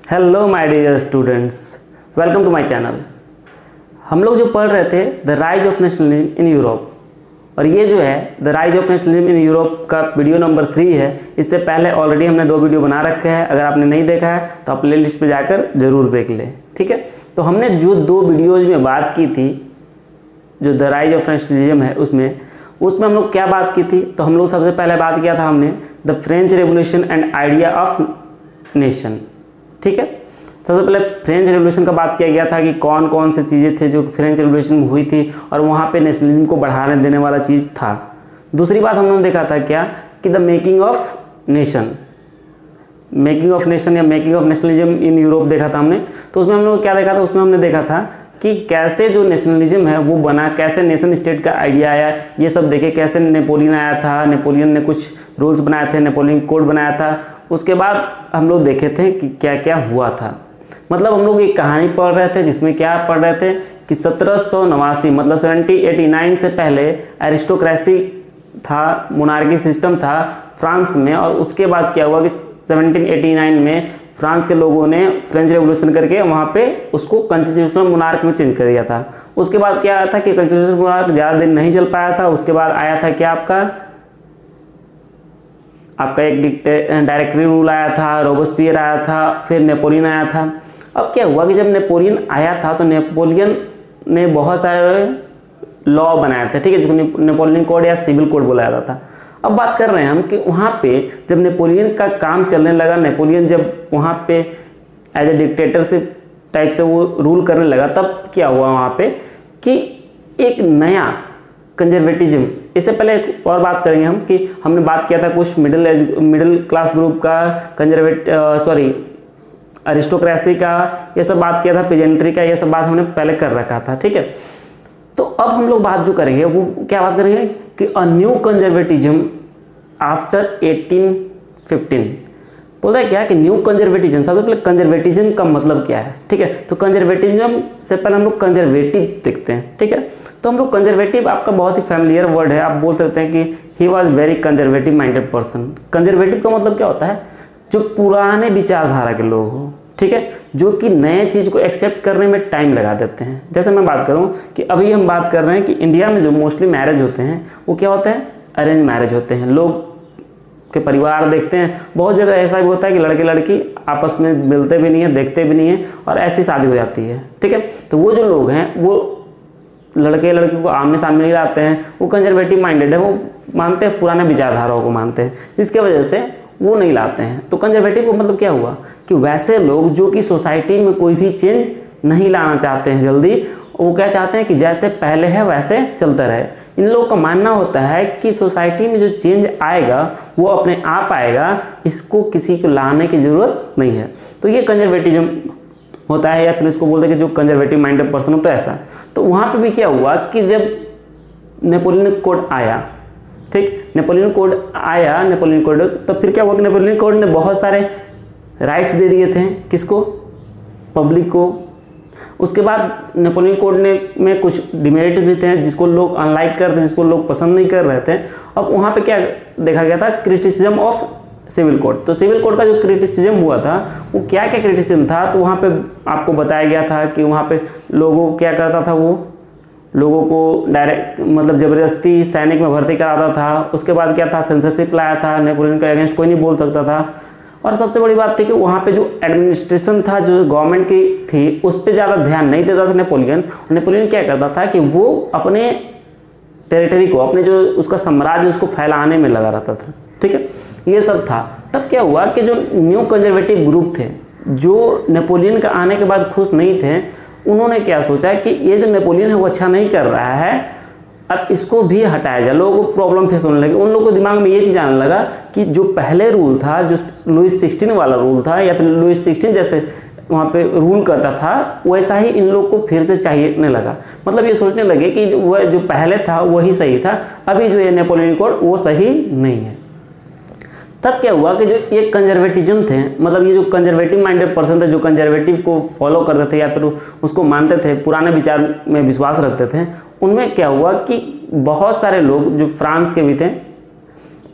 Hello my dear students, welcome to my channel. हम लोग जो पढ़ रहे थे the rise of nationalism in Europe, और ये जो है the rise of nationalism in Europe का वीडियो नंबर 3 है। इससे पहले ऑलरेडी हमने 2 वीडियो बना रखे हैं। अगर आपने नहीं देखा है तो आप प्ले लिस्ट पर जाकर जरूर देख लें, ठीक है। तो हमने जो 2 वीडियोज में बात की थी, जो द राइज ऑफ नेशनलिज्म है उसमें हम लोग क्या बात की थी, तो हम लोग सबसे पहले बात किया था हमने the French revolution and idea of nation, ठीक है। सबसे पहले फ्रेंच रेवोल्यूशन का बात किया गया था कि कौन कौन से चीज़ें थे जो फ्रेंच रेवोल्यूशन में हुई थी और वहाँ पे नेशनलिज्म को बढ़ाने देने वाला चीज़ था। दूसरी बात हमने देखा था क्या कि the making of nation, making of nation या making of nationalism in Europe देखा था हमने। तो उसमें हम लोग क्या देखा था, उसमें हमने देखा था कि कैसे जो नेशनलिज्म है वो बना, कैसे नेशन स्टेट का आइडिया आया, ये सब देखे। कैसे नेपोलियन आया था, नेपोलियन ने कुछ रूल्स बनाए थे, नेपोलियन कोड बनाया था। उसके बाद हम लोग देखे थे कि क्या क्या हुआ था। मतलब हम लोग एक कहानी पढ़ रहे थे जिसमें क्या पढ़ रहे थे कि 1789 मतलब 1789 से पहले एरिस्टोक्रेसी था, मोनार्की सिस्टम था फ्रांस में। और उसके बाद क्या हुआ कि 1789 में फ्रांस के लोगों ने फ्रेंच रेवोल्यूशन करके वहाँ पे उसको कॉन्स्टिट्यूशनल मोनार्क में चेंज कर दिया था। उसके बाद क्या आया था कि कॉन्स्टिट्यूशनल मोनार्क ज़्यादा दिन नहीं चल पाया था। उसके बाद आया था क्या आपका एक डायरेक्टरी रूल आया था, रोबेस्पियर आया था, फिर नेपोलियन आया था। अब क्या हुआ कि जब नेपोलियन आया था तो नेपोलियन ने बहुत सारे लॉ बनाए थे, ठीक है, जिसको नेपोलियन कोड या सिविल कोड बोला जाता था। अब बात कर रहे हैं हम कि वहाँ पे जब नेपोलियन का काम चलने लगा, नेपोलियन जब वहाँ पे एज ए डिक्टेटरशिप टाइप से वो रूल करने लगा, तब क्या हुआ वहाँ पे कि एक नया कंजर्वेटिज्म। इससे पहले एक और बात करेंगे हम कि हमने बात किया था कुछ मिडिल क्लास ग्रुप का अरिस्टोक्रेसी का, ये सब बात किया था, पेजेंट्री का, ये सब बात हमने पहले कर रखा था, ठीक है। तो अब हम लोग बात जो करेंगे वो क्या बात करेंगे कि अ न्यू कंजर्वेटिज्म आफ्टर 1815। बोलता है क्या कि न्यू कंजर्वेटिज्म। सबसे पहले कंजर्वेटिज्म का मतलब क्या है, ठीक है। तो कंजर्वेटिज्म से पहले हम लोग कंजर्वेटिव देखते हैं, ठीक है। तो हम लोग कंजर्वेटिव, आपका बहुत ही फैमिलियर वर्ड है, आप बोल सकते हैं कि he was very conservative minded person. Conservative का मतलब क्या होता है, जो पुराने विचारधारा के लोग हो, ठीक है, जो कि नए चीज़ को एक्सेप्ट करने में टाइम लगा देते हैं। जैसे मैं बात करूं कि अभी हम बात कर रहे हैं कि इंडिया में जो मोस्टली मैरिज होते हैं वो क्या होते हैं, अरेंज मैरिज होते हैं। लोग के परिवार देखते हैं, बहुत जगह ऐसा भी होता है कि लड़के लड़की आपस में मिलते भी नहीं है, देखते भी नहीं है और ऐसी शादी हो जाती है, ठीक है। तो वो जो लोग हैं वो लड़के लड़की को आमने सामने नहीं लाते हैं, वो कंजर्वेटिव माइंडेड है, वो मानते हैं पुराने विचारधाराओं को मानते हैं, जिसके वजह से वो नहीं लाते हैं। तो कंजर्वेटिव का मतलब क्या हुआ कि वैसे लोग जो कि सोसाइटी में कोई भी चेंज नहीं लाना चाहते हैं जल्दी, वो क्या चाहते हैं कि जैसे पहले है वैसे चलता रहे। इन लोगों का मानना होता है कि सोसाइटी में जो चेंज आएगा वो अपने आप आएगा, इसको किसी को लाने की ज़रूरत नहीं है। तो ये कंजर्वेटिज्म होता है, या फिर इसको बोलते हैं कि जो कंजर्वेटिव माइंडेड पर्सन हो, तो ऐसा। तो वहाँ पे भी क्या हुआ कि जब नेपोलियन कोड आया, ठीक, नेपोलियन कोड आया, नेपोलियन कोड, तब फिर क्या हुआ कि नेपोलियन कोड ने बहुत सारे राइट्स दे दिए थे, किसको, पब्लिक को। उसके बाद नेपोलियन कोड में कुछ डिमेरिट भी थे जिसको लोग अनलाइक करते थे, जिसको लोग पसंद नहीं कर रहे थे। अब वहाँ पे क्या देखा गया था, क्रिटिसिज्म ऑफ सिविल कोड। तो सिविल कोड का जो क्रिटिसिज्म हुआ था वो क्या क्या क्रिटिसिज्म था, तो वहाँ पे आपको बताया गया था कि वहाँ पे लोगों क्या करता था, वो लोगों को डायरेक्ट मतलब ज़बरदस्ती सैनिक में भर्ती कराता था। उसके बाद क्या था, सेंसरशिप लाया था, नेपोलियन के अगेंस्ट कोई नहीं बोल सकता था। और सबसे बड़ी बात थी कि वहाँ पे जो एडमिनिस्ट्रेशन था, जो गवर्नमेंट की थी, उस पर ज़्यादा ध्यान नहीं देता था नेपोलियन। नेपोलियन क्या करता था कि वो अपने टेरिटरी को, अपने जो उसका साम्राज्य, उसको फैलाने में लगा रहता था, ठीक है, ये सब था। तब क्या हुआ कि जो न्यू कंजर्वेटिव ग्रुप थे, जो नेपोलियन का आने के बाद खुश नहीं थे, उन्होंने क्या सोचा कि ये जो नेपोलियन है वो अच्छा नहीं कर रहा है, अब इसको भी हटाया जाए। लोगों को प्रॉब्लम फेस होने लगी। उन लोगों को दिमाग में ये चीज़ आने लगा कि जो पहले रूल था, जो लुईस 16 वाला रूल था, या फिर लुईस 16 जैसे वहाँ पे रूल करता था, वैसा ही इन लोग को फिर से चाहिए लगा। मतलब ये सोचने लगे कि वह जो पहले था वही सही था, अभी जो ये नेपोलियन कोड वो सही नहीं है। तब क्या हुआ कि जो ये कंजर्वेटिज्म थे, मतलब ये जो कंजर्वेटिव माइंडेड पर्सन थे, जो कंजर्वेटिव को फॉलो करते थे या फिर उसको मानते थे, पुराने विचार में विश्वास रखते थे, उनमें क्या हुआ कि बहुत सारे लोग जो फ्रांस के भी थे,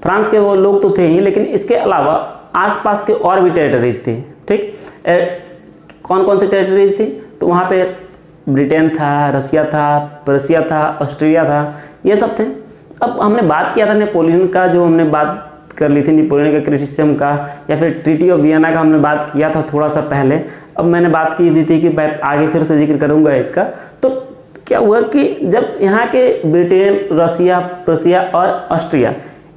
फ्रांस के वो लोग तो थे ही, लेकिन इसके अलावा आसपास के और भी टेरिटरीज थी, ठीक। कौन कौन सी टेरिटरीज थी, तो वहाँ पे ब्रिटेन था, रसिया था, प्रसिया था, ऑस्ट्रिया था, ये सब थे। अब हमने बात किया था नेपोलियन का, जो हमने बात कर ली थी नेपोलियन का क्रिटिसिज्म का, या फिर ट्रीटी ऑफ वियना का हमने बात किया था थोड़ा सा पहले। अब मैंने बात की दी थी कि मैं आगे फिर से जिक्र करूंगा इसका। तो क्या हुआ कि जब यहाँ के ब्रिटेन, रसिया, प्रसिया और ऑस्ट्रिया,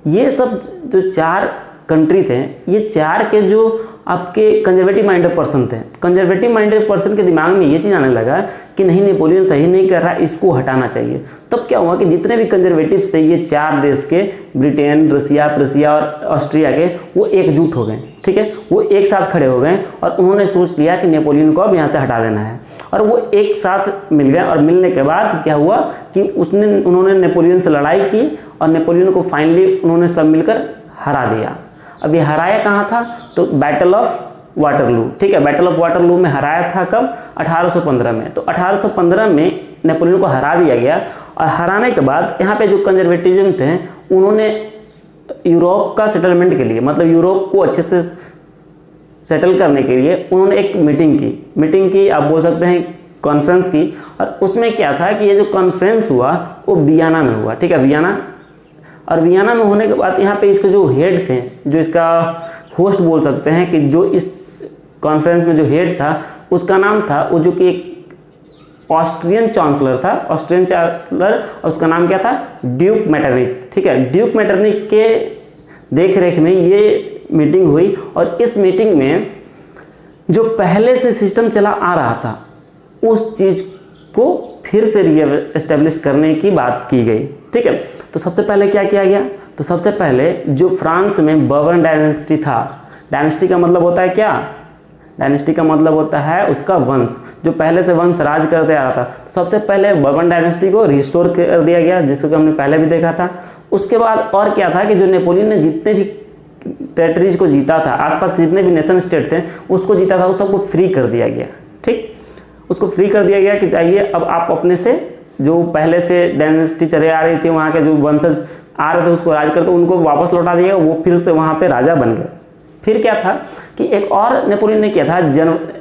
ये सब जो 4 कंट्री थे, ये 4 के जो आपके कंजर्वेटिव माइंडेड पर्सन थे, कंजर्वेटिव माइंडेड पर्सन के दिमाग में ये चीज़ आने लगा कि नहीं, नेपोलियन सही नहीं कर रहा, इसको हटाना चाहिए। तब क्या हुआ कि जितने भी कंजर्वेटिव्स थे, ये 4 देश के, ब्रिटेन, रसिया, प्रसिया और ऑस्ट्रिया के, वो एकजुट हो गए। ठीक है, वो एक साथ खड़े हो गए और उन्होंने सोच लिया कि नेपोलियन को अब यहाँ से हटा देना है। और वो एक साथ मिल गए, और मिलने के बाद क्या हुआ कि उन्होंने नेपोलियन से लड़ाई की और नेपोलियन को फाइनली उन्होंने सब मिलकर हरा दिया। अब ये हराया कहाँ था, तो बैटल ऑफ वाटरलू। ठीक है, बैटल ऑफ वाटरलू में हराया था कब, 1815 में। तो 1815 में नेपोलियन को हरा दिया गया। और हराने के बाद यहाँ पे जो कंजर्वेटिज्म थे, उन्होंने यूरोप का सेटलमेंट के लिए, मतलब यूरोप को अच्छे से सेटल करने के लिए उन्होंने एक मीटिंग की, आप बोल सकते हैं कॉन्फ्रेंस की। और उसमें क्या था कि ये जो कॉन्फ्रेंस हुआ वो वियना में हुआ। ठीक है, वियना। और वियना में होने के बाद यहाँ पे इसके जो हेड थे, जो इसका होस्ट बोल सकते हैं, कि जो इस कॉन्फ्रेंस में जो हेड था उसका नाम था, वो जो कि एक ऑस्ट्रियन चांसलर था, और उसका नाम क्या था, ड्यूक मेटरनिक। ठीक है, ड्यूक मेटरनिक के देख रेख में ये मीटिंग हुई। और इस मीटिंग में जो पहले से सिस्टम चला आ रहा था, उस चीज़ को फिर से रीएस्टेब्लिश करने की बात की गई। ठीक है, तो सबसे पहले क्या किया गया, तो सबसे पहले जो फ्रांस में बर्बन डायनेस्टी था, डायनेस्टी का मतलब होता है क्या, डायनेस्टी का मतलब होता है उसका वंश, जो पहले से वंश राज करते आ रहा था। तो सबसे पहले बर्बन डायनेस्टी को रिस्टोर कर दिया गया, जिसको हमने पहले भी देखा था। उसके बाद और क्या था कि जो नेपोलियन ने जितने भी टेरिटरीज को जीता था, आसपास के जितने भी नेशन स्टेट थे उसको जीता था, उस सबको फ्री कर दिया गया। ठीक, उसको फ्री कर दिया गया कि चाहिए अब आप अपने से जो पहले से डायनेस्टी चले आ रही थी, वहाँ के जो वंशज आ रहे थे उसको राज करते, उनको वापस लौटा दिया, वो फिर से वहाँ पे राजा बन गए। फिर क्या था कि एक और नेपोलियन ने किया था,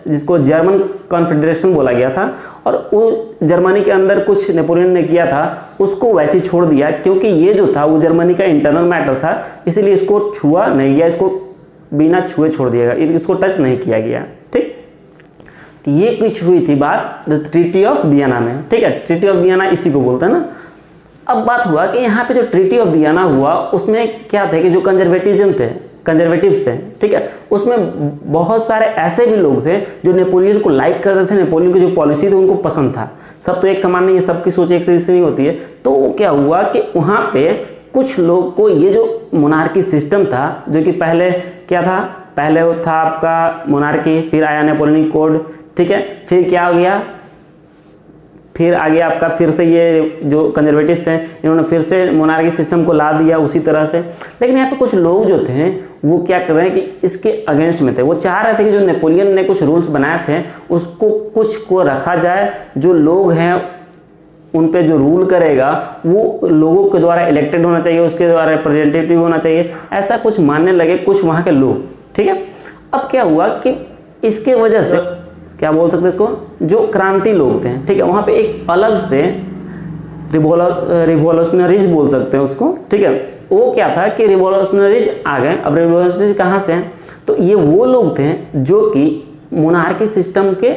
जिसको जर्मन कॉन्फेडरेशन बोला गया था, और वो जर्मनी के अंदर कुछ नेपोलियन ने किया था, उसको वैसे ही छोड़ दिया, क्योंकि ये जो था वो जर्मनी का इंटरनल मैटर था, इसीलिए इसको छुआ नहीं गया, इसको बिना छुए छोड़ दिया गया, इसको टच नहीं किया गया। ठीक, ये कुछ हुई थी बात ट्रीटी ऑफ वियना में। ठीक है, ट्रीटी ऑफ वियना इसी को बोलते हैं ना। अब बात हुआ कि यहाँ पे जो ट्रीटी ऑफ वियना हुआ, उसमें क्या थे कि जो कंजर्वेटिव्स थे, ठीक है, उसमें बहुत सारे ऐसे भी लोग थे जो नेपोलियन को लाइक करते थे, नेपोलियन की जो पॉलिसी थी उनको पसंद था। सब तो एक समान नहीं है, सबकी सोच एक जैसी नहीं होती है। तो क्या हुआ कि वहाँ पे कुछ लोग को ये जो मोनार्की सिस्टम था, जो कि पहले क्या था, पहले वो था आपका मोनार्की, फिर आया नेपोलियनिक कोड। ठीक है, फिर क्या हो गया, फिर आगे आपका फिर से ये जो कंजर्वेटिव थे इन्होंने फिर से मोनार्की सिस्टम को ला दिया उसी तरह से। लेकिन यहाँ पे कुछ लोग जो थे वो क्या कर रहे हैं कि इसके अगेंस्ट में थे। वो चाह रहे थे कि जो नेपोलियन ने कुछ रूल्स बनाए थे उसको कुछ को रखा जाए, जो लोग हैं उन पे जो रूल करेगा वो लोगों के द्वारा इलेक्टेड होना चाहिए, उसके द्वारा रिप्रेजेंटेटिव होना चाहिए, ऐसा कुछ मानने लगे कुछ वहाँ के लोग। ठीक है, अब क्या हुआ कि इसके वजह से क्या बोल सकते हैं इसको, जो क्रांति लोग थे, ठीक है, वहाँ पे एक अलग से रिवोल्यूशनरीज बोल सकते हैं उसको। ठीक है, वो क्या था कि रिवोल्यूशनरीज आ गए। अब रिवोल्यूशनरीज कहाँ से हैं, तो ये वो लोग थे जो कि मोनार्की सिस्टम के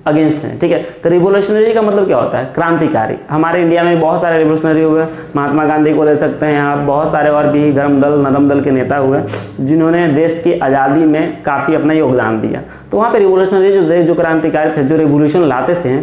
अगेंस्ट हैं। ठीक है, तो रिवोल्यूशनरी का मतलब क्या होता है, क्रांतिकारी। हमारे इंडिया में बहुत सारे रिवोल्यूशनरी हुए, महात्मा गांधी को ले सकते हैं यहाँ, बहुत सारे और भी गर्म दल नरम दल के नेता हुए जिन्होंने देश की आज़ादी में काफ़ी अपना योगदान दिया। तो वहाँ पे रिवोल्यूशनरी जो क्रांतिकारी थे, जो रिवोल्यूशन लाते थे,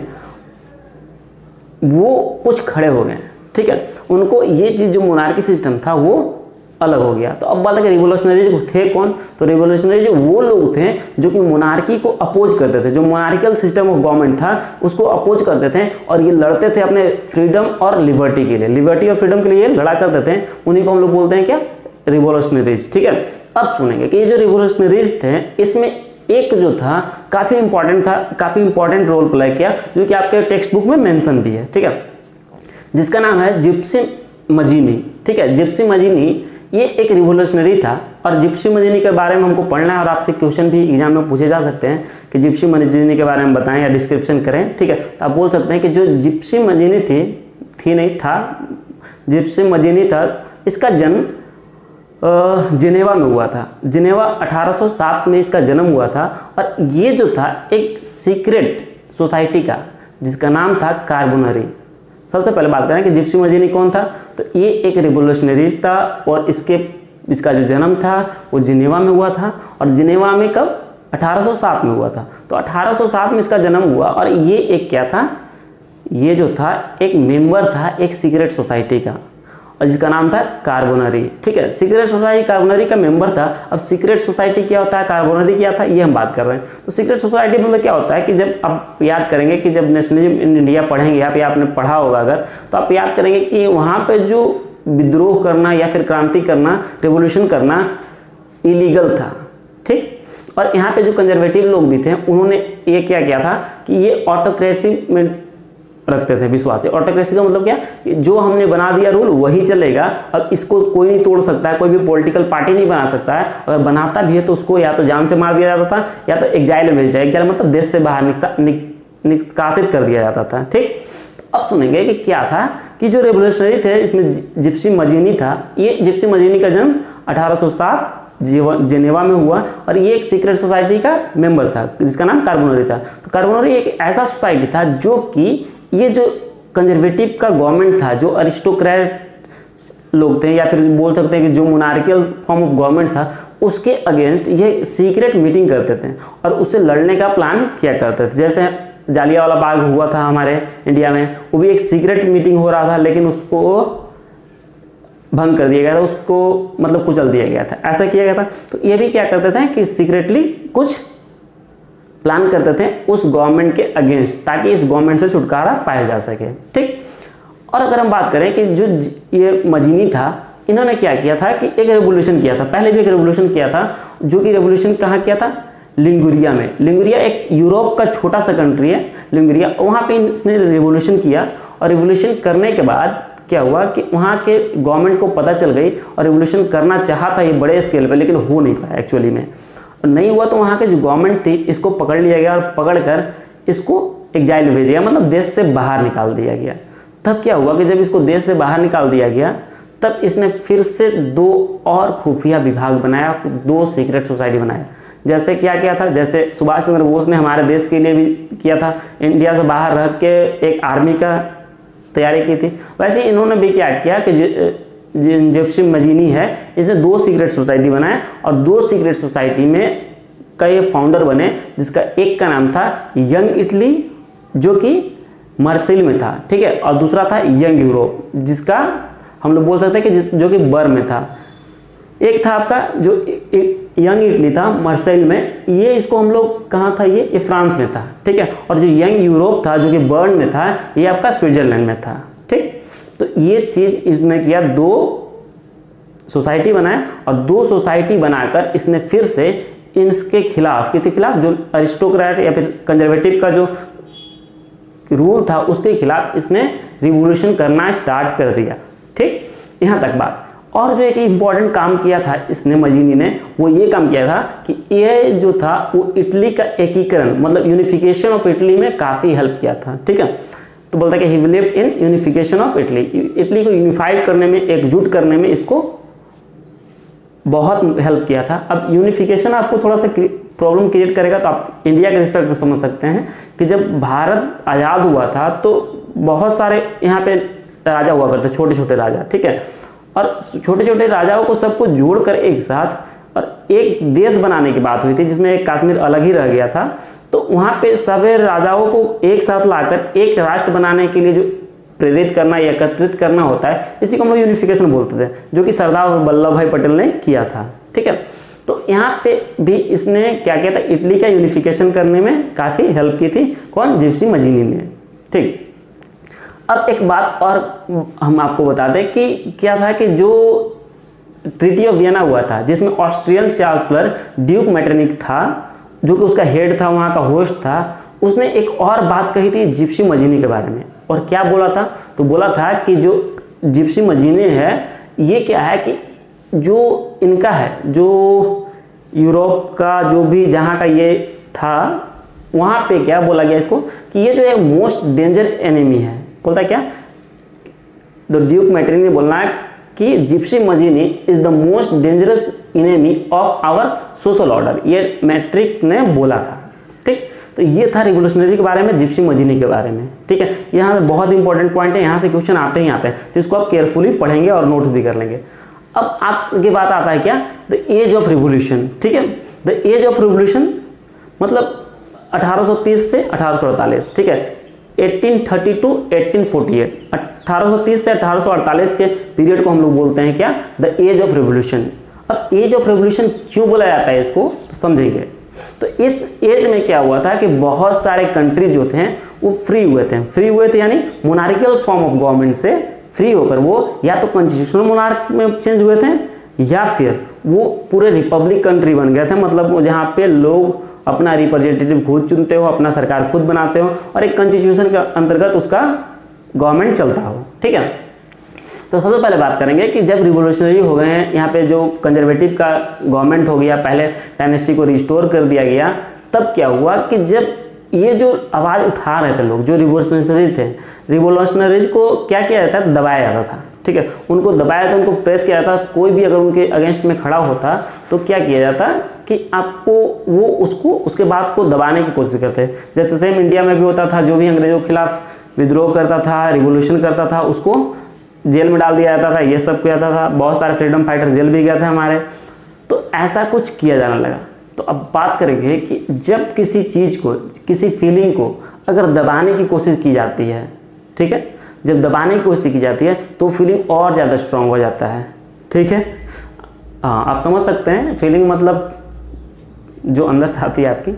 वो कुछ खड़े हो गए। ठीक है, उनको ये चीज़ जो मोनार्की सिस्टम था वो अलग हो गया। तो अब बात है कि रिवोल्यूशनरीज थे कौन, तो रिवोल्यूशनरीज वो लोग थे जो कि मोनार्की को अपोज करते थे, जो मोनार्किकल सिस्टम ऑफ गवर्नमेंट था उसको अपोज करते थे, और ये लड़ते थे अपने फ्रीडम और लिबर्टी के लिए, लिबर्टी और फ्रीडम के लिए लड़ा करते थे। उन्हीं को हम लोग बोलते हैं क्या, रिवोल्यूशनरीज। ठीक है, अब सुनेंगे कि ये जो रिवोल्यूशनरीज थे इसमें एक जो था काफ़ी इंपॉर्टेंट था, काफ़ी इंपॉर्टेंट रोल प्ले किया, जो कि आपके टेक्स्ट बुक में मेंशन भी है। ठीक है, जिसका नाम है जिप्सी मजीनी। ठीक है, जिप्सी मजीनी ये एक रिवोल्यूशनरी था। और जिप्सी मजीनी के बारे में हमको पढ़ना है और आपसे क्वेश्चन भी एग्जाम में पूछे जा सकते हैं कि जिप्सी मजीनी के बारे में बताएं या डिस्क्रिप्शन करें, ठीक है। तो आप बोल सकते हैं कि जो जिप्सी मजीनी जिप्सी मजीनी था, इसका जन्म जिनेवा में हुआ था। जिनेवा 1807 में इसका जन्म हुआ था। और ये जो था एक सीक्रेट सोसाइटी का, जिसका नाम था कार्बोनरी। सबसे पहले बात करें कि जिप्सी मजीनी कौन था, तो ये एक रिवोल्यूशनरीज था और इसका जो जन्म था वो जिनेवा में हुआ था। और जिनेवा में कब? 1807 में हुआ था। तो 1807 में इसका जन्म हुआ और ये एक क्या था, ये जो था एक मेंबर था एक सीक्रेट सोसाइटी का, और जिसका नाम था कार्बोनरी, ठीक है। सीक्रेट सोसाइटी कार्बोनरी का मेंबर था। अब सीक्रेट सोसाइटी क्या होता है, कार्बोनरी क्या था, ये हम बात कर रहे हैं। तो सीक्रेट सोसाइटी मतलब क्या होता है कि जब आप याद करेंगे कि जब नेशनलिज्म इन इंडिया पढ़ेंगे आप, या आपने पढ़ा होगा अगर, तो आप याद करेंगे कि वहाँ पे जो विद्रोह करना या फिर क्रांति करना, रेवोल्यूशन करना इलीगल था, ठीक। और यहाँ पे जो कंजर्वेटिव लोग भी थे उन्होंने ये क्या किया था कि ये ऑटोक्रेसी में रखते थे विश्वास। ऑटोक्रेसी का मतलब क्या, जो हमने बना दिया रूल वही चलेगा, अब इसको कोई नहीं तोड़ सकता है, कोई भी पॉलिटिकल पार्टी नहीं बना सकता है। अगर बनाता भी है तो उसको या तो जान से मार दिया जाता था या तो एग्जाइल में भेज दिया। एग्जाइल मतलब देश से बाहर निष्कासित कर दिया जाता था, ठीक। तो अब सुनेंगे कि क्या था कि जो रेवोल्यूशनरी थे इसमें जिप्सी मजीनी था। ये जिप्सी मजीनी का जन्म 1807 जिनेवा में हुआ और ये एक सीक्रेट सोसाइटी का मेंबर था जिसका नाम कार्बोनरी था। तो कार्बोनरी एक ऐसा सोसाइटी था जो कि ये जो कंजर्वेटिव का गवर्नमेंट था, जो अरिस्टोक्रेट लोग थे या फिर बोल सकते हैं कि जो मोनार्कियल फॉर्म ऑफ गवर्नमेंट था, उसके अगेंस्ट ये सीक्रेट मीटिंग करते थे और उससे लड़ने का प्लान किया करते थे। जैसे जालियांवाला बाग हुआ था हमारे इंडिया में, वो भी एक सीक्रेट मीटिंग हो रहा था लेकिन उसको भंग कर दिया गया था, उसको मतलब कुचल दिया गया था, ऐसा किया गया था। तो ये भी क्या करते थे कि सीक्रेटली कुछ प्लान करते थे उस गवर्नमेंट के अगेंस्ट, ताकि इस गवर्नमेंट से छुटकारा पाया जा सके, ठीक। और अगर हम बात करें कि जो ये मजीनी था, इन्होंने क्या किया था कि एक रेवोल्यूशन किया था, पहले भी एक रेवोल्यूशन किया था, जो कि रेवोल्यूशन कहाँ किया था, लिंगुरिया में। लिंगुरिया एक यूरोप का छोटा सा कंट्री है लिंगुरिया, वहाँ पे इसने रेवोल्यूशन किया। और रेवोल्यूशन करने के बाद क्या हुआ कि वहाँ के गवर्नमेंट को पता चल गई और रेवोल्यूशन करना चाहा था ये बड़े स्केल पे, लेकिन हो नहीं पाया एक्चुअली में। नहीं हुआ तो वहाँ के जो गवर्नमेंट थी इसको पकड़ लिया गया और पकड़कर इसको एग्जाइल में भेज दिया, मतलब देश से बाहर निकाल दिया गया। तब क्या हुआ कि जब इसको देश से बाहर निकाल दिया गया तब इसने फिर से 2 और खुफिया विभाग बनाया, 2 सीक्रेट सोसाइटी बनाया। जैसे क्या किया था, जैसे सुभाष चंद्र बोस ने हमारे देश के लिए भी किया था, इंडिया से बाहर रह के एक आर्मी का तैयारी की थी, वैसे इन्होंने भी क्या किया कि जिप्सी मजीनी है, इसने 2 सीक्रेट सोसाइटी बनाए और 2 सीक्रेट सोसाइटी में कई फाउंडर बने, जिसका एक का नाम था यंग इटली जो कि मार्सेल में था, ठीक है, और दूसरा था यंग यूरोप जिसका हम लोग बोल सकते हैं कि जो कि बर्न में था। एक था आपका जो यंग इटली था मार्सेल में, ये इसको हम लोग कहाँ था, ये फ्रांस में था, ठीक है। और जो यंग यूरोप था जो कि बर्न में था, ये आपका स्विट्जरलैंड में था, ठीक। तो ये चीज़ इसने किया, 2 सोसाइटी बनाए और 2 सोसाइटी बनाकर इसने फिर से इसके खिलाफ, किसी खिलाफ, जो अरिस्टोक्रेट या फिर कंजर्वेटिव का जो रूल था उसके खिलाफ इसने रिवोल्यूशन करना स्टार्ट कर दिया, ठीक। यहाँ तक बात। और जो एक इम्पॉर्टेंट काम किया था इसने मजीनी ने, वो ये काम किया था कि ये जो था वो इटली का एकीकरण, मतलब यूनिफिकेशन ऑफ इटली में काफ़ी हेल्प किया था, ठीक है। तो बोलता है कि ही believed in unification of Italy, Italy को यूनिफाइड करने में, एकजुट करने में इसको बहुत हेल्प किया था। अब यूनिफिकेशन आपको थोड़ा सा प्रॉब्लम क्रिएट करेगा, तो आप इंडिया के रिस्पेक्ट में समझ सकते हैं कि जब भारत आज़ाद हुआ था तो बहुत सारे यहाँ पे राजा हुआ करते, छोटे छोटे राजा, ठीक है। और छोटे छोटे राजाओं को सबको जोड़कर एक साथ और एक देश बनाने की बात हुई थी, जिसमें एक कश्मीर अलग ही रह गया था। तो वहाँ पे सभी राजाओं को एक साथ लाकर एक राष्ट्र बनाने के लिए जो प्रेरित करना या एकत्रित करना होता है, इसी को हम लोग यूनिफिकेशन बोलते थे, जो कि सरदार वल्लभ भाई पटेल ने किया था, ठीक है। तो यहाँ पे भी इसने क्या किया था, इटली का यूनिफिकेशन करने में काफ़ी हेल्प की थी, कौन, जिप्सी मजीनी ने, ठीक। अब एक बात और हम आपको बता दें कि क्या था कि जो ट्रीटी ऑफ वियना हुआ था, जिसमें ऑस्ट्रियन चांसलर ड्यूक मेटरनिक था, जो कि उसका हेड था, वहाँ का होस्ट था, उसने एक और बात कही थी जिप्सी मजीनी के बारे में। और क्या बोला था, तो बोला था कि जो जिप्सी मजीनी है ये क्या है कि जो इनका है, जो यूरोप का जो भी जहाँ का ये था, वहाँ पे क्या बोला गया इसको कि ये जो है मोस्ट डेंजर एनिमी है। बोलता क्या, द ड्यूक मैट्रिक ने बोलना है कि Giuseppe Mazzini is the most dangerous enemy of our social order, ये मैट्रिक ने बोला था। ठीक, तो ये था रिवोल्यूशनरी के बारे में, जिप्सी मजीनी के बारे में। ठीक है, यहाँ बहुत इंपॉर्टेंट पॉइंट है, यहाँ से क्वेश्चन आते ही आते हैं, तो इसको आप केयरफुली पढ़ेंगे और नोट्स भी कर लेंगे। अब आपके बात आता है क्या, द एज ऑफ रिवोल्यूशन। ठीक है, द एज ऑफ रिवोल्यूशन मतलब 1830 से 1848। ठीक है, 1830 to 1848, 1830 से 1848 के पीरियड को हम लोग बोलते हैं क्या, द एज ऑफ रिवोल्यूशन। अब एज ऑफ रिवोल्यूशन क्यों बोला जाता है इसको, तो समझेंगे। तो इस एज में क्या हुआ था कि बहुत सारे कंट्री जो थे वो फ्री हुए थे यानी मोनार्कियल फॉर्म ऑफ गवर्नमेंट से फ्री होकर वो या तो कॉन्स्टिट्यूशनल मोनार्क में चेंज हुए थे या फिर वो पूरे रिपब्लिक कंट्री बन गए थे, मतलब जहाँ पे लोग अपना रिप्रेजेंटेटिव खुद चुनते हो, अपना सरकार खुद बनाते हो और एक कॉन्स्टिट्यूशन के अंतर्गत उसका गवर्नमेंट चलता हो। ठीक है, तो सबसे पहले बात करेंगे कि जब रिवोल्यूशनरी हो गए हैं, यहाँ पे जो कंजर्वेटिव का गवर्नमेंट हो गया, पहले डायनेस्टी को रिस्टोर कर दिया गया, तब क्या हुआ कि जब ये जो आवाज़ उठा रहे थे लोग, जो रिवोल्यूशनरी थे, रिवोल्यूशनरीज को क्या किया जाता है, दबाया जाता था। ठीक है, उनको दबाया था, उनको प्रेस किया जाता। कोई भी अगर उनके अगेंस्ट में खड़ा होता तो क्या किया जाता कि आपको वो उसको उसके बात को दबाने की कोशिश करते। जैसे सेम इंडिया में भी होता था, जो भी अंग्रेजों के खिलाफ विद्रोह करता था, रिवोल्यूशन करता था, उसको जेल में डाल दिया जाता था, ये सब किया जाता था। बहुत सारे फ्रीडम फाइटर जेल भी गए थे हमारे, तो ऐसा कुछ किया जाने लगा। तो अब बात करेंगे कि जब किसी चीज़ को, किसी फीलिंग को अगर दबाने की कोशिश की जाती है, ठीक है, जब दबाने की कोशिश की जाती है तो फीलिंग और ज़्यादा स्ट्रांग हो जाता है। ठीक है, हाँ आप समझ सकते हैं, फीलिंग मतलब जो अंदर से आती है आपकी।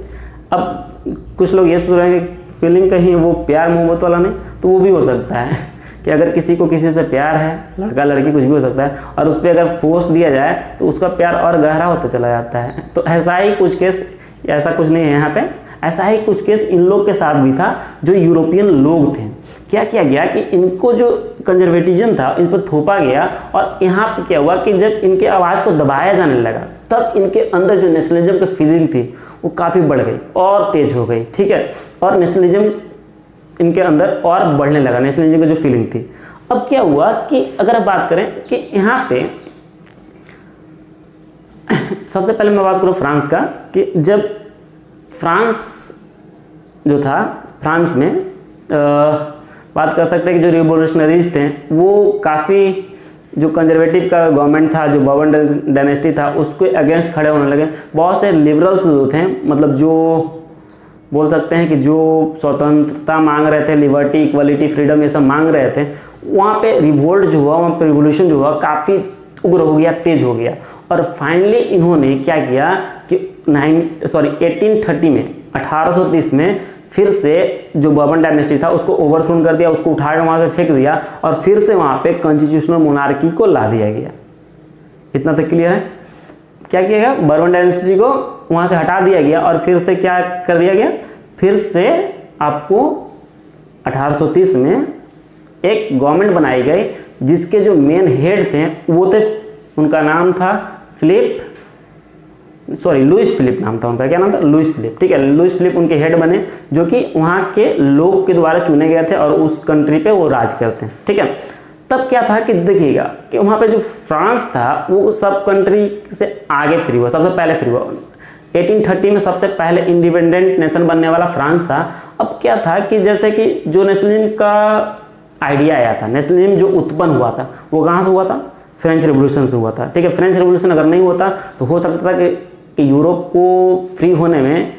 अब कुछ लोग ये सोच रहे हैं कि फीलिंग कहीं वो प्यार मोहब्बत वाला नहीं, तो वो भी हो सकता है कि अगर किसी को किसी से प्यार है, लड़का लड़की कुछ भी हो सकता है, और उस पर अगर फोर्स दिया जाए तो उसका प्यार और गहरा होता चला जाता है। तो ऐसा ही कुछ केस, ऐसा कुछ नहीं है यहाँ पे, ऐसा ही कुछ केस इन लोग के साथ भी था जो यूरोपियन लोग थे। क्या किया गया कि इनको जो कंजर्वेटिज्म था इन पर थोपा गया, और यहाँ पे क्या हुआ कि जब इनके आवाज़ को दबाया जाने लगा तब इनके अंदर जो नेशनलिज्म की फीलिंग थी वो काफ़ी बढ़ गई और तेज हो गई। ठीक है, और नेशनलिज्म इनके अंदर और बढ़ने लगा, नेशनलिज्म की जो फीलिंग थी। अब क्या हुआ कि अगर बात करें कि यहाँ पे सबसे पहले मैं बात करूँ फ्रांस का, कि जब फ्रांस जो था, फ्रांस में बात कर सकते हैं कि जो रिवोल्यूशनरीज थे वो काफ़ी, जो कंजर्वेटिव का गवर्नमेंट था, जो बर्बन डायनेस्टी था, उसके अगेंस्ट खड़े होने लगे। बहुत से लिबरल्स जो थे, मतलब जो बोल सकते हैं कि जो स्वतंत्रता मांग रहे थे, लिबर्टी, इक्वलिटी, फ्रीडम, ये सब मांग रहे थे, वहाँ पे रिवोल्ट जो हुआ, वहाँ पे रिवोल्यूशन जो हुआ काफ़ी उग्र हो गया, तेज हो गया। और फाइनली इन्होंने क्या किया कि 1830 में, 1830 में फिर से जो बर्बन डायनेस्टी था उसको ओवरथ्रोन कर दिया, उसको उठाकर वहाँ से फेंक दिया और फिर से वहाँ पे कॉन्स्टिट्यूशनल मोनार्की को ला दिया गया। इतना तक क्लियर है? क्या किया गया, बर्बन डायनेस्टी को वहाँ से हटा दिया गया और फिर से क्या कर दिया गया, फिर से आपको 1830 में एक गवर्नमेंट बनाई गई जिसके जो मेन हेड थे वो थे, उनका नाम था लुइस फिलिप नाम था उनका। क्या नाम था? Louis Philippe. ठीक है, लुइस फिलिप उनके हेड बने, जो कि वहाँ के लोग के द्वारा चुने गए थे और उस कंट्री पे वो राज करते हैं। ठीक है, तब क्या था कि देखिएगा कि वहाँ पे जो फ्रांस था वो सब कंट्री से आगे फ्री हुआ, सबसे पहले फ्री हुआ। 1830 में सबसे पहले इंडिपेंडेंट नेशन बनने वाला फ्रांस था। अब क्या था कि जैसे कि जो नेशनलिज्म का आइडिया आया था, नेशनलिज्म जो उत्पन्न हुआ था वो कहाँ से हुआ था? फ्रेंच रेवोल्यूशन से हुआ था। ठीक है, फ्रेंच रेवोल्यूशन अगर नहीं होता तो हो सकता था कि यूरोप को फ्री होने में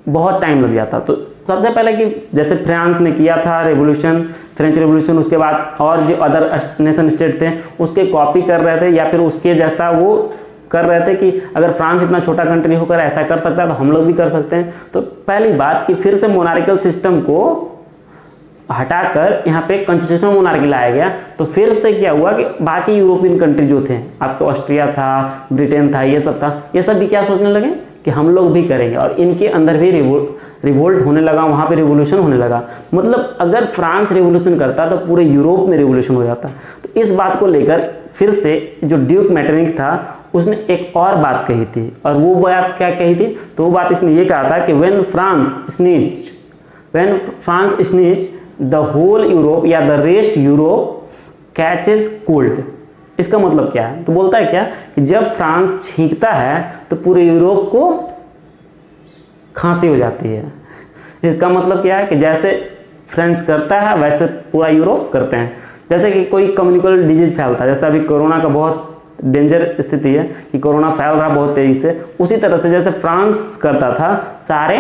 बहुत टाइम लग जाता। तो सबसे पहले कि जैसे फ्रांस ने किया था रेवोल्यूशन, फ्रेंच रेवोल्यूशन, उसके बाद और जो अदर नेशन स्टेट थे उसके कॉपी कर रहे थे या फिर उसके जैसा वो कर रहे थे कि अगर फ्रांस इतना छोटा कंट्री होकर ऐसा कर सकता है तो हम लोग भी कर सकते हैं। तो पहली बात कि फिर से मोनार्किकल सिस्टम को हटाकर यहाँ पे कॉन्स्टिट्यूशनल मोनार्की लाया गया। तो फिर से क्या हुआ कि बाकी यूरोपियन कंट्री जो थे, आपके ऑस्ट्रिया था, ब्रिटेन था, ये सब था, ये सब भी क्या सोचने लगे कि हम लोग भी करेंगे, और इनके अंदर भी रिवोल्ट होने लगा, वहाँ पे रिवोल्यूशन होने लगा। मतलब अगर फ्रांस रिवोल्यूशन करता तो पूरे यूरोप में रिवोल्यूशन हो जाता। तो इस बात को लेकर फिर से जो ड्यूक मेटरनिख था उसने एक और बात कही थी, और वो बात क्या कही थी? तो वो बात इसने ये कहा था कि when France sneezed the whole Europe या the rest Europe catches cold. इसका मतलब क्या है? तो बोलता है क्या कि जब फ्रांस छींकता है तो पूरे यूरोप को खांसी हो जाती है। इसका मतलब क्या है कि जैसे फ्रांस करता है वैसे पूरा यूरोप करते हैं। जैसे कि कोई कम्युनिकेबल डिजीज फैलता है, जैसे अभी कोरोना का बहुत डेंजर स्थिति है कि कोरोना फैल रहा बहुत तेजी से, उसी तरह से जैसे फ्रांस करता था सारे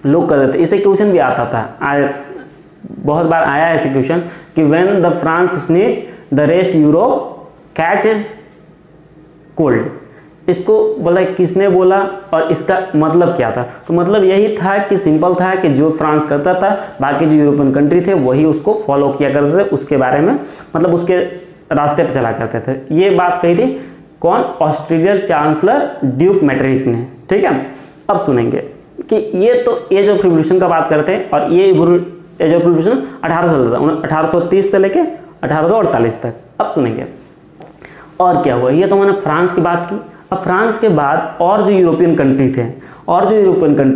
लोग कर देते। इसे क्वेश्चन भी आता था, बहुत बार आया है ऐसे क्वेश्चन कि when the France sneeze the rest Europe catches cold. इसको बोला किसने बोला और इसका मतलब क्या था? तो मतलब यही था कि सिंपल था कि जो फ्रांस करता था बाकी जो यूरोपियन कंट्री थे वही उसको फॉलो किया करते थे, उसके बारे में मतलब उसके रास्ते पे चला करते थे। ये बात कही थी कौन? ऑस्ट्रेलियन चांसलर ड्यूक मेटरनिख ने। ठीक है, अब सुनेंगे कि ये तो एज ऑफ रिवोल्यूशन का बात करते हैं, और ये एज ऑफ रिवोल्यूशन 1830 से लेके 1848 तक। अब सुनेंगे और क्या हुआ। ये तो मैंने फ्रांस की बात की। अब फ्रांस के बाद और जो यूरोपियन कंट्री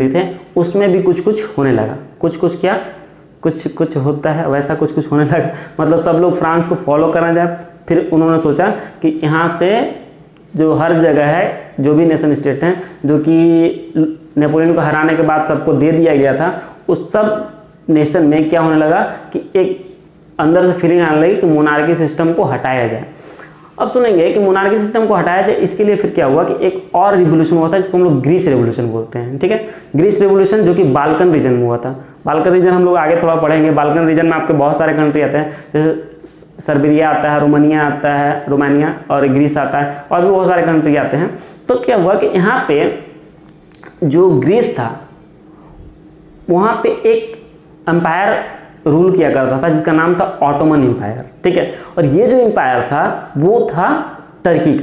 थे उसमें भी कुछ होने लगा। कुछ होता है वैसा कुछ होने लगा। मतलब सब लोग फ्रांस को फॉलो करना जाए। फिर उन्होंने सोचा कि यहाँ से जो हर जगह है, जो भी नेशन स्टेट हैं, जो कि नेपोलियन को हराने के बाद सबको दे दिया गया था, उस सब नेशन में क्या होने लगा कि एक अंदर से फीलिंग आने लगी कि मोनार्की सिस्टम को हटाया जाए। अब सुनेंगे कि मोनार्की सिस्टम को हटाया जाए, इसके लिए फिर क्या हुआ कि एक और रिवोल्यूशन हुआ था जिसको हम लोग ग्रीस रेवोल्यूशन बोलते हैं। ठीक है, ग्रीस रेवोल्यूशन जो कि बाल्कन रीजन में हुआ था। बाल्कन रीजन हम लोग आगे थोड़ा पढ़ेंगे। बाल्कन रीजन में आपके बहुत सारे कंट्री आते हैं, जैसे सर्बिया आता है, रोमानिया और ग्रीस आता है, और भी बहुत सारे कंट्री आते हैं। तो क्या हुआ कि यहाँ पे जो ग्रीस था वहाँ पे एक एम्पायर रूल किया करता था जिसका नाम था ऑटोमन एम्पायर। ठीक है, और ये जो एम्पायर था वो था टर्की।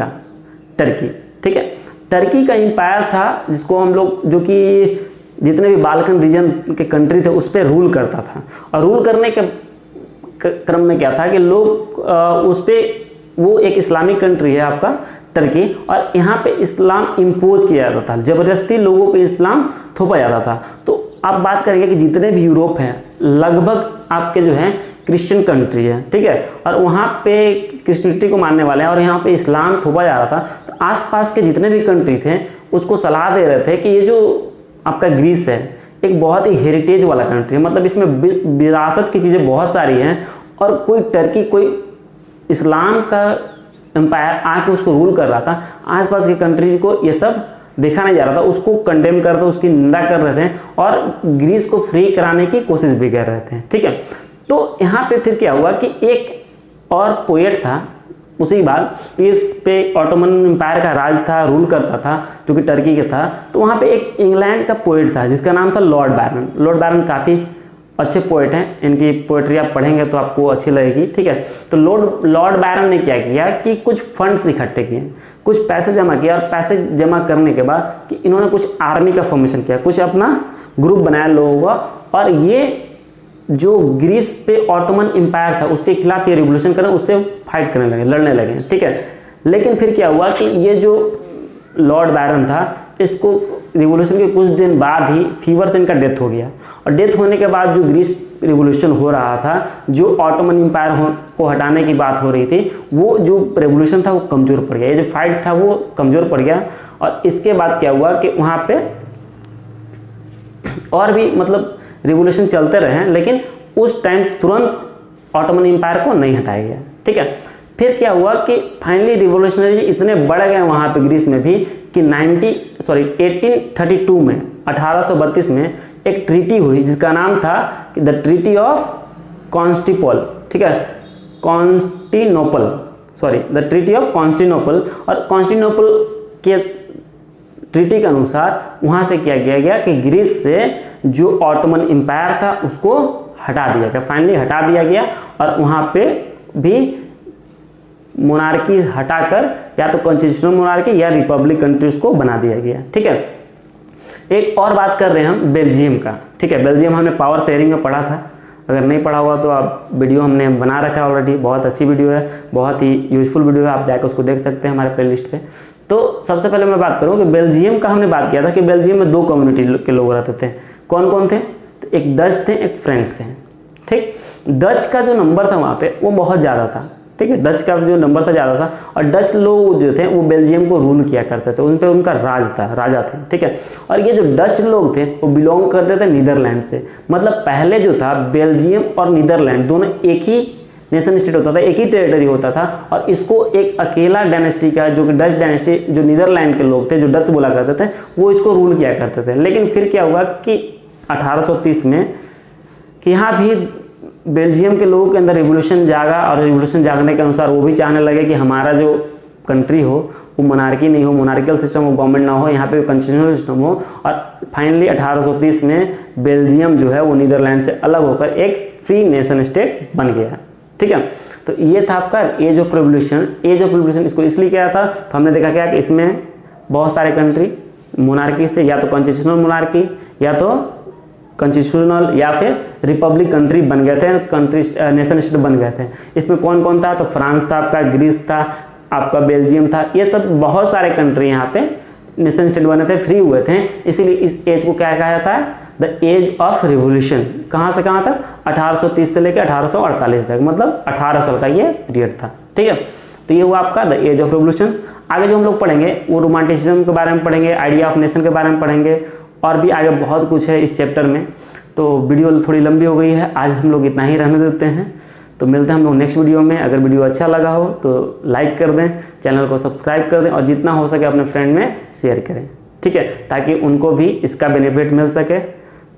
ठीक है, टर्की का एम्पायर था जिसको हम लोग, जो कि जितने भी बाल्कन रीजन के कंट्री थे उस पर रूल करता था। और रूल करने के क्रम में क्या था कि लोग उस पर, वो एक इस्लामिक कंट्री है आपका टर्की, और यहाँ पे इस्लाम इम्पोज किया जाता था, ज़बरदस्ती लोगों पे इस्लाम थोपा जाता था। तो आप बात करेंगे कि जितने भी यूरोप हैं लगभग आपके जो हैं क्रिश्चियन कंट्री है। ठीक है, और वहाँ पे क्रिश्चियनिटी को मानने वाले हैं और यहाँ पे इस्लाम थोपा जा रहा था। तो आसपास के जितने भी कंट्री थे उसको सलाह दे रहे थे कि ये जो आपका ग्रीस है एक बहुत ही हेरिटेज वाला कंट्री है, मतलब इसमें विरासत की चीज़ें बहुत सारी हैं, और कोई टर्की कोई इस्लाम का एम्पायर आके उसको रूल कर रहा था। आसपास के कंट्री को ये सब देखा नहीं जा रहा था, उसको कंडेम कर रहे थे, उसकी निंदा कर रहे थे, और ग्रीस को फ्री कराने की कोशिश भी कर रहे थे। ठीक है, तो यहाँ पे फिर क्या हुआ कि एक और पोएट था, उसी बाद इस पे ऑटोमन एम्पायर का राज था, रूल करता था, जो कि टर्की का था। तो वहाँ पे एक इंग्लैंड का पोएट था जिसका नाम था लॉर्ड बैरन। काफ़ी अच्छे पोएट हैं, इनकी पोएट्री आप पढ़ेंगे तो आपको अच्छी लगेगी। ठीक है, तो लॉर्ड बैरन ने क्या किया कि कुछ फंड्स इकट्ठे किए, कुछ पैसे जमा किया, और पैसे जमा करने के बाद कि इन्होंने कुछ आर्मी का फॉर्मेशन किया, कुछ अपना ग्रुप बनाया लोगों का, और ये जो ग्रीस पे ऑटोमन एम्पायर था उसके खिलाफ ये रिवोल्यूशन करें, उससे फाइट करने लगे, लड़ने लगे। ठीक है, लेकिन फिर क्या हुआ कि ये जो लॉर्ड बैरन था, इसको रिवोल्यूशन के कुछ दिन बाद ही फीवर से इनका डेथ हो गया, और डेथ होने के बाद जो ग्रीस रिवोल्यूशन हो रहा था, जो ऑटोमन एम्पायर को हटाने की बात हो रही थी, वो जो रेवोल्यूशन था वो कमज़ोर पड़ गया, ये जो फाइट था वो कमज़ोर पड़ गया। और इसके बाद क्या हुआ कि वहाँ पे और भी मतलब रिवोल्यूशन चलते रहे, लेकिन उस टाइम तुरंत ऑटोमन एम्पायर को नहीं हटाया गया। ठीक है, फिर क्या हुआ कि फाइनली रिवोल्यूशनरी इतने बढ़ गए वहाँ पे ग्रीस में भी कि 1832 में 1832 में एक ट्रीटी हुई जिसका नाम था द ट्रीटी ऑफ कॉन्स्टिपोल। ठीक है, द ट्रीटी ऑफ कॉन्स्टिनोपल। और कॉन्स्टिनोपल के ट्रीटी के अनुसार वहाँ से क्या किया गया कि ग्रीस से जो ऑटोमन एम्पायर था उसको हटा दिया गया, फाइनली हटा दिया गया, और वहाँ पे भी मोनार्की हटाकर या तो कॉन्स्टिट्यूशनल मोनार्की या रिपब्लिक कंट्रीज को बना दिया गया। ठीक है, एक और बात कर रहे हैं हम बेल्जियम का, ठीक है। बेल्जियम हमने पावर शेयरिंग में पढ़ा था, अगर नहीं पढ़ा हुआ तो आप वीडियो हमने बना रखा है ऑलरेडी, बहुत अच्छी वीडियो है, बहुत ही यूजफुल वीडियो है, आप जाकर उसको देख सकते हैं हमारे प्लेलिस्ट पे। तो सबसे पहले मैं बात करूँ कि बेल्जियम का हमने बात किया था कि बेल्जियम में 2 कम्युनिटी के लोग रहते थे। कौन कौन थे? तो एक डच थे, एक फ्रेंच थे, ठीक। डच का जो नंबर था वहाँ पे वो बहुत ज़्यादा था, ठीक है। डच का जो नंबर था ज़्यादा था, और डच लोग जो थे वो बेल्जियम को रूल किया करते थे, उन पर उनका राज था, राजा थे, ठीक है। और ये जो डच लोग थे वो बिलोंग करते थे नीदरलैंड से। मतलब पहले जो था बेल्जियम और नीदरलैंड दोनों एक ही नेशन स्टेट होता था, एक ही टेरिटरी होता था, और इसको एक अकेला डायनेस्टी का, जो कि डच डायनेस्टी, जो नीदरलैंड के लोग थे, जो डच बोला करते थे, वो इसको रूल किया करते थे। लेकिन फिर क्या हुआ कि 1830 में कि यहाँ भी बेल्जियम के लोगों के अंदर रिवोल्यूशन जागा, और रिवोल्यूशन जागने के अनुसार वो भी चाहने लगे कि हमारा जो कंट्री हो वो मोनार्की नहीं हो, मोनार्किकल सिस्टम हो, गवर्नमेंट ना हो, यहाँ पे कॉन्स्टिट्यूशनल सिस्टम हो। और फाइनली 1830 में बेल्जियम जो है वो नीदरलैंड से अलग होकर एक फ्री नेशन स्टेट बन गया, ठीक है। तो ये था आपका age of revolution. Age of revolution इसको इसलिए किया था, तो हमने देखा क्या कि इसमें बहुत सारे कंट्री मोनार्की से, या तो कॉन्स्टिट्यूशनल मोनार्की, या तो कॉन्स्टिट्यूशनल, या फिर रिपब्लिक कंट्री बन गए थे, कंट्री नेशन स्टेट बन गए थे। इसमें कौन कौन था? तो फ्रांस था आपका, ग्रीस था आपका, बेल्जियम था, ये सब बहुत सारे कंट्री यहाँ पे नेशन स्टेट बने थे, फ्री हुए थे। इसीलिए इस एज को क्या कहा जाता है? The age of revolution. कहाँ से कहाँ तक? 1830 से लेकर 1848 तक, मतलब 18 साल का ये पीरियड था, ठीक है। तो ये हुआ आपका द एज ऑफ रिवोल्यूशन। आगे जो हम लोग पढ़ेंगे वो रोमांटिसिज्म के बारे में पढ़ेंगे, आइडिया ऑफ नेशन के बारे में पढ़ेंगे, और भी आगे बहुत कुछ है इस चैप्टर में। तो वीडियो थोड़ी लंबी हो गई है, आज हम लोग इतना ही रहने देते हैं। तो मिलते हैं हम लोग नेक्स्ट वीडियो में। अगर वीडियो अच्छा लगा हो तो लाइक कर दें, चैनल को सब्सक्राइब कर दें, और जितना हो सके अपने फ्रेंड में शेयर करें, ठीक है, ताकि उनको भी इसका बेनिफिट मिल सके।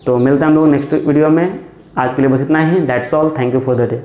तो मिलते हैं हम लोग नेक्स्ट वीडियो में। आज के लिए बस इतना ही। That's all, thank you for the day.